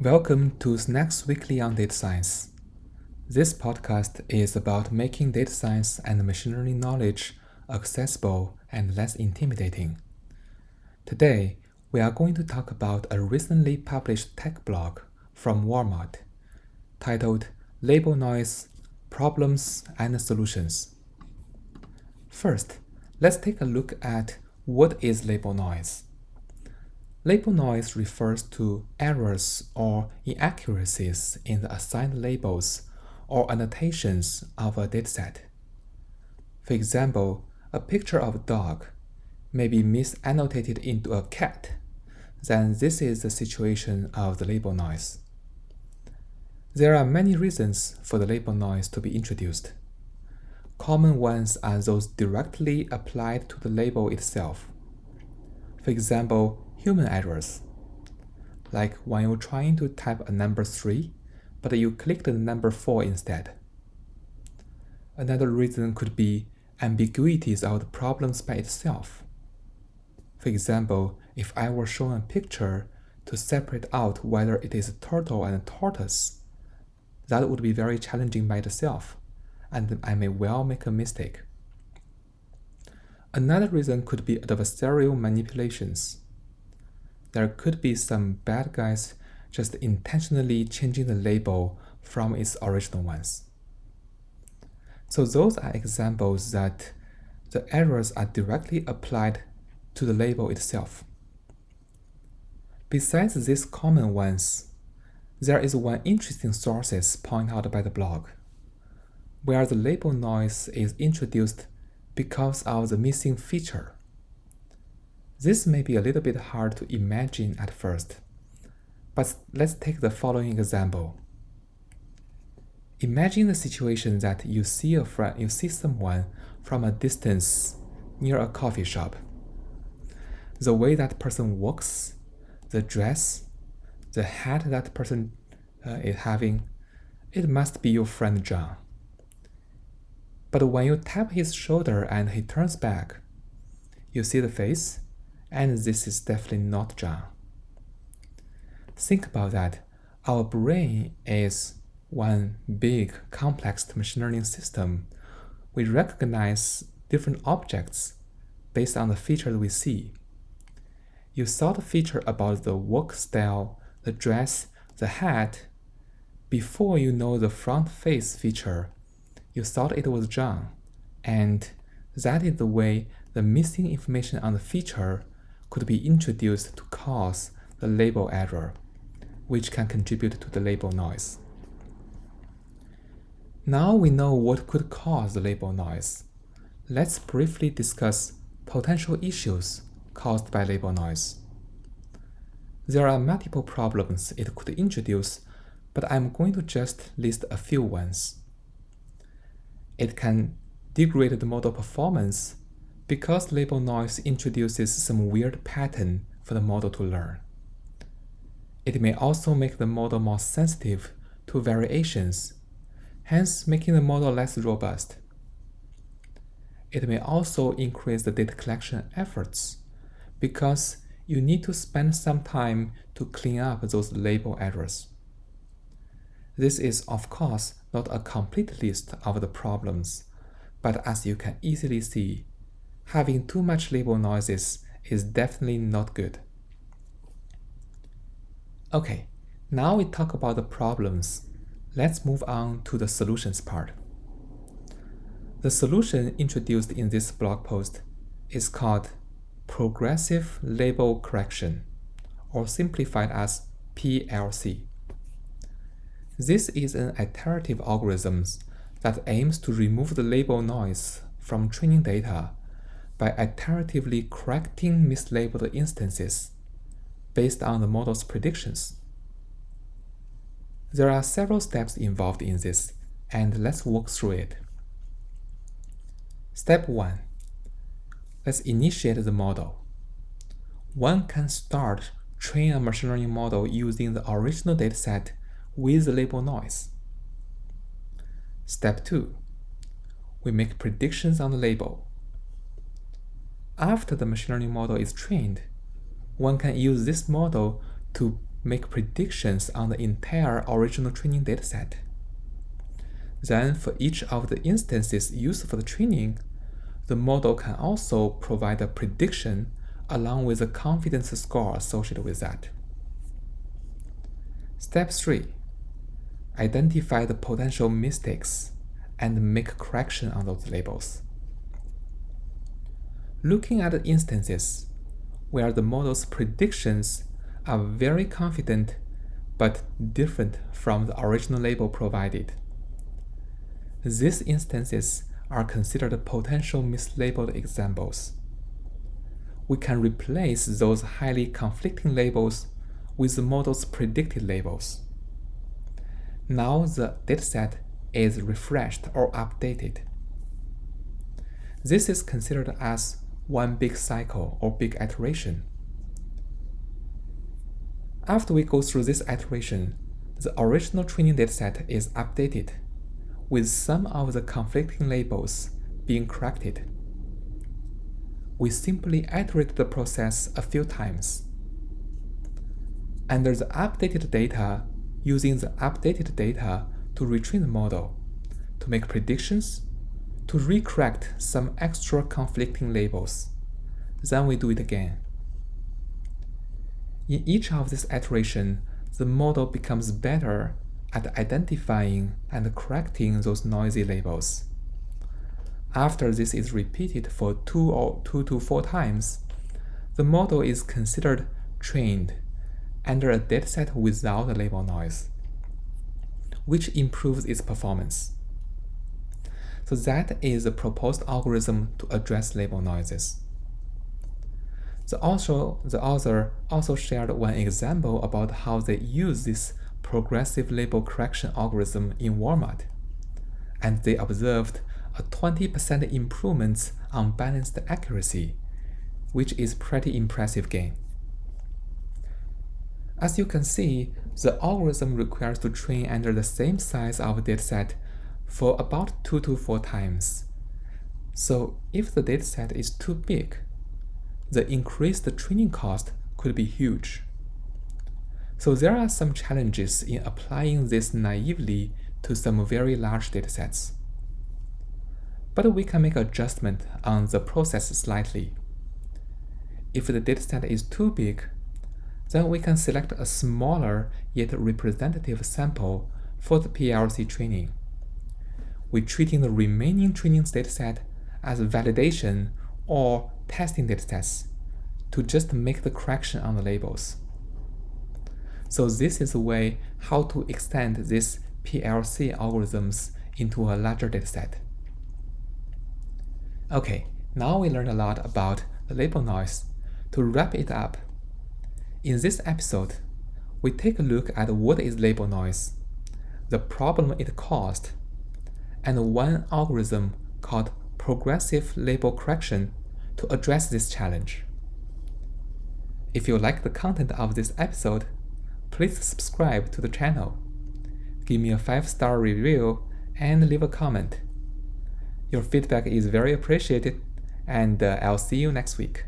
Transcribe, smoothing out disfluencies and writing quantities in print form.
Welcome to Snacks Weekly on Data Science. This podcast is about making data science and machine learning knowledge accessible and less intimidating. Today, we are going to talk about a recently published tech blog from Walmart titled Lable Noise, Problems and Solutions. First, let's take a look at what is label noise. Label noise refers to errors or inaccuracies in the assigned labels or annotations of a dataset. For example, a picture of a dog may be misannotated into a cat, then this is the situation of the label noise. There are many reasons for the label noise to be introduced. Common ones are those directly applied to the label itself. For example, human errors, like when you're trying to type a number 3, but you clicked the number 4 instead. Another reason could be ambiguities of the problems by itself. For example, if I were shown a picture to separate out whether it is a turtle and a tortoise, that would be very challenging by itself, and I may well make a mistake. Another reason could be adversarial manipulations. There could be some bad guys just intentionally changing the label from its original ones. So those are examples that the errors are directly applied to the label itself. Besides these common ones, there is one interesting source pointed out by the blog, where the label noise is introduced because of the missing feature. This may be a little bit hard to imagine at first, but let's take the following example. Imagine the situation that you see someone from a distance near a coffee shop. The way that person walks, the dress, the hat that person is having, it must be your friend John. But when you tap his shoulder and he turns back, you see the face, and this is definitely not John. Think about that. Our brain is one big, complex machine learning system. We recognize different objects based on the features we see. You saw the feature about the walk style, the dress, the hat. Before you know the front face feature, you thought it was John, and that is the way the missing information on the feature could be introduced to cause the label error, which can contribute to the label noise. Now we know what could cause the label noise. Let's briefly discuss potential issues caused by label noise. There are multiple problems it could introduce, but I'm going to just list a few ones. It can degrade the model performance because label noise introduces some weird pattern for the model to learn. It may also make the model more sensitive to variations, hence making the model less robust. It may also increase the data collection efforts because you need to spend some time to clean up those label errors. This is, of course, not a complete list of the problems, but as you can easily see, having too much label noises is definitely not good. Okay, now we talk about the problems. Let's move on to the solutions part. The solution introduced in this blog post is called Progressive Label Correction, or simplified as PLC. This is an iterative algorithm that aims to remove the label noise from training data by iteratively correcting mislabeled instances based on the model's predictions. There are several steps involved in this, and let's walk through it. Step 1. Let's initiate the model. One can start training a machine learning model using the original dataset with the label noise. Step 2. We make predictions on the label. After the machine learning model is trained, one can use this model to make predictions on the entire original training dataset. Then, for each of the instances used for the training, the model can also provide a prediction along with a confidence score associated with that. Step 3. Identify the potential mistakes and make correction on those labels. Looking at the instances where the model's predictions are very confident but different from the original label provided, these instances are considered potential mislabeled examples. We can replace those highly conflicting labels with the model's predicted labels. Now the dataset is refreshed or updated. This is considered as one big cycle or big iteration. After we go through this iteration, the original training dataset is updated, with some of the conflicting labels being corrected. We simply iterate the process a few times. Under the updated data, using the updated data to retrain the model, to make predictions, to recorrect some extra conflicting labels. Then we do it again. In each of these iterations, the model becomes better at identifying and correcting those noisy labels. After this is repeated for 2 to 4 times, the model is considered trained under a dataset without a label noise, which improves its performance. So that is the proposed algorithm to address label noises. The author also shared one example about how they use this progressive label correction algorithm in Walmart, and they observed a 20% improvement on balanced accuracy, which is pretty impressive gain. As you can see, the algorithm requires to train under the same size of dataset for about 2 to 4 times. So if the dataset is too big, the increased training cost could be huge. So there are some challenges in applying this naively to some very large datasets. But we can make adjustment on the process slightly. If the dataset is too big, then we can select a smaller yet representative sample for the PLC training. We're treating the remaining training dataset as validation or testing datasets to just make the correction on the labels. So this is a way how to extend these PLC algorithms into a larger dataset. Okay, now we learned a lot about the label noise. To wrap it up, in this episode, we take a look at what is label noise, the problem it caused, and one algorithm called progressive label correction to address this challenge. If you like the content of this episode, please subscribe to the channel, give me a 5-star review, and leave a comment. Your feedback is very appreciated, and I'll see you next week.